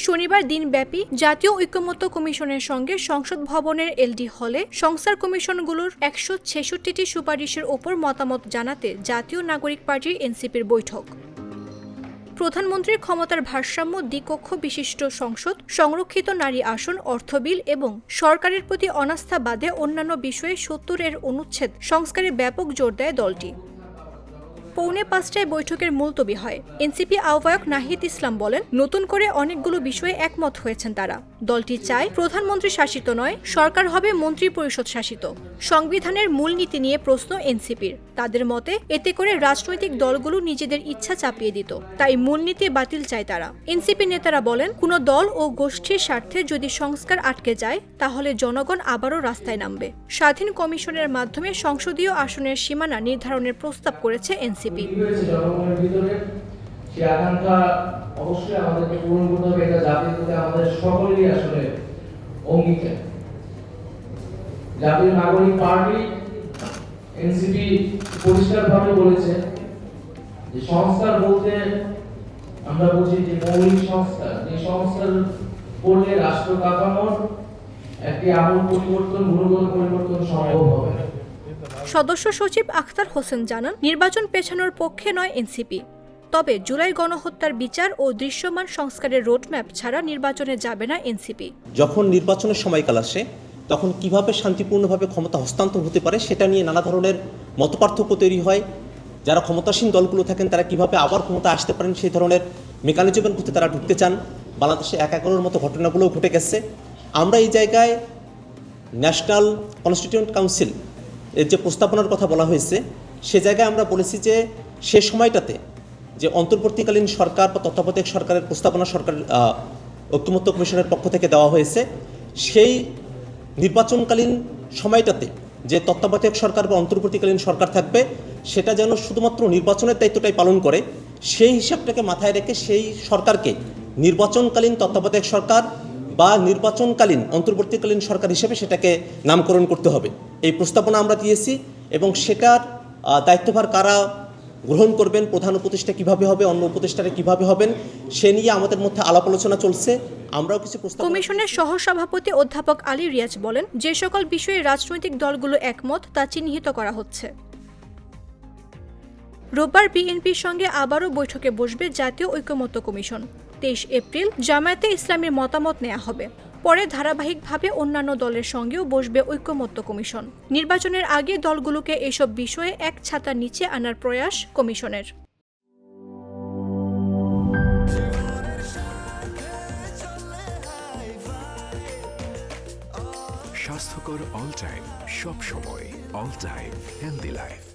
শনিবার দিনব্যাপী জাতীয় ঐকমত্য কমিশনের সঙ্গে সংসদ ভবনের এলডি হলে সংস্কার কমিশনগুলোর ১৬৬টি সুপারিশের ওপর মতামত জানাতে জাতীয় নাগরিক পার্টির এনসিপির বৈঠক। প্রধানমন্ত্রীর ক্ষমতার ভারসাম্য দ্বিকক্ষ বিশিষ্ট সংসদ, সংরক্ষিত নারী আসন, অর্থ বিল এবং সরকারের প্রতি অনাস্থা বাদে অন্যান্য বিষয়ে ৭০ অনুচ্ছেদ সংস্কারে ব্যাপক জোর দেয় দলটি। পৌনে ৫টায় বৈঠকের মুলতবি হয়। এনসিপি আহ্বায়ক নাহিদ ইসলাম বলেন, নতুন করে অনেকগুলো বিষয়ে একমত হয়েছেন তারা। দলটি চায় প্রধানমন্ত্রী শাসিত নয়, সরকার হবে মন্ত্রী পরিষদ শাসিত। সংবিধানের মূলনীতি নিয়ে প্রশ্ন এনসিপির। তাদের মতে এতে করে রাজনৈতিক দলগুলো নিজেদের ইচ্ছা চাপিয়ে দিত, তাই মূলনীতি বাতিল চায় তারা। এনসিপি নেতারা বলেন, কোনো দল ও গোষ্ঠীর স্বার্থে যদি সংস্কার আটকে যায় তাহলে জনগণ আবারও রাস্তায় নামবে। স্বাধীন কমিশনের মাধ্যমে সংসদীয় আসনের সীমানা নির্ধারণের প্রস্তাব করেছে এনসিপি। জনগণের ভিতরে সেই আকাঙ্ক্ষা অবশ্যই আমাদেরকে পূরণ করতে হবে। এটা জাতির প্রতি আমাদের সকলেরই আসলে অঙ্গীকার। জাতীয় নাগরিক পার্টি এনসিপি পরিষ্কারভাবে বলেছে যে সংস্কার বলতে আমরা বুঝি যে মৌলিক সংস্কার, যে সংস্কার করলে রাষ্ট্র কাঠামোর একটি আমূল পরিবর্তন, গুণগত পরিবর্তন সম্ভব হবে। সদস্য সচিব আখতার হোসেন জানান, নির্বাচন পেছানোর পক্ষে নয় এনসিপি, তবে জুলাই গণহত্যার বিচার ও দৃশ্যমান সংস্কারের রোডম্যাপ ছাড়া নির্বাচনে যাবে না এনসিপি। যখন নির্বাচনের সময়কাল আসে তখন কিভাবে শান্তিপূর্ণভাবে ক্ষমতা হস্তান্তর হতে পারে সেটা নিয়ে নানা ধরনের মতপার্থক্য তৈরি হয়। যারা ক্ষমতাসীন দলগুলো থাকেন তারা কিভাবে আবার ক্ষমতা আসতে পারেন সেই ধরনের মেকানিজমের মধ্যে তারা ঢুকতে চান। বাংলাদেশে একাত্তরের মতো ঘটনাগুলোও ঘটে গেছে। আমরা এই জায়গায় ন্যাশনাল কনস্টিটিউয়েন্ট কাউন্সিল এর যে প্রস্তাবনার কথা বলা হয়েছে সে জায়গায় আমরা বলেছি যে সে সময়টাতে যে অন্তর্বর্তীকালীন সরকার বা তত্ত্বাবধায়ক সরকারের প্রস্তাবনা সরকার ঐকমত্য কমিশনের পক্ষ থেকে দেওয়া হয়েছে, সেই নির্বাচনকালীন সময়টাতে যে তত্ত্বাবধায়ক সরকার বা অন্তর্বর্তীকালীন সরকার থাকবে সেটা যেন শুধুমাত্র নির্বাচনের দায়িত্বটাই পালন করে, সেই হিসাবটাকে মাথায় রেখে সেই সরকারকে নির্বাচনকালীন তত্ত্বাবধায়ক সরকার বা নির্বাচনকালীন অন্তর্বর্তীকালীন সরকার হিসেবে সেটাকে নামকরণ করতে হবে। এই প্রস্তাবনা আমরা দিয়েছি এবং সেটার দায়িত্বভার কারা গ্রহণ করবেন, প্রধান উপদেষ্টা কিভাবে হবে, অন্য উপদেষ্টারা কিভাবে হবেন, সে নিয়ে আমাদের মধ্যে আলাপ আলোচনা চলছে। আমরাও কিছু প্রস্তাব। কমিশনের সহসভাপতি অধ্যাপক আলী রিয়াজ বলেন, যে সকল বিষয়ে রাজনৈতিক দলগুলো একমত তা চিহ্নিত করা হচ্ছে। রোববার বিএনপির সঙ্গে আবারও বৈঠকে বসবে জাতীয় ঐকমত্য কমিশন। 23 এপ্রিল জামায়াতে ইসলামীর মতামত নেওয়া হবে। পরে ধারাবাহিকভাবে অন্যান্য দলের সঙ্গেও বসবে ঐকমত্য কমিশন। নির্বাচনের আগে দলগুলোকে এসব বিষয়ে এক ছাতার নিচে আনার প্রয়াস কমিশনের। স্বাস্থ্যকর অল টাইম, সব সময় অল টাইম হেলদি লাইফ।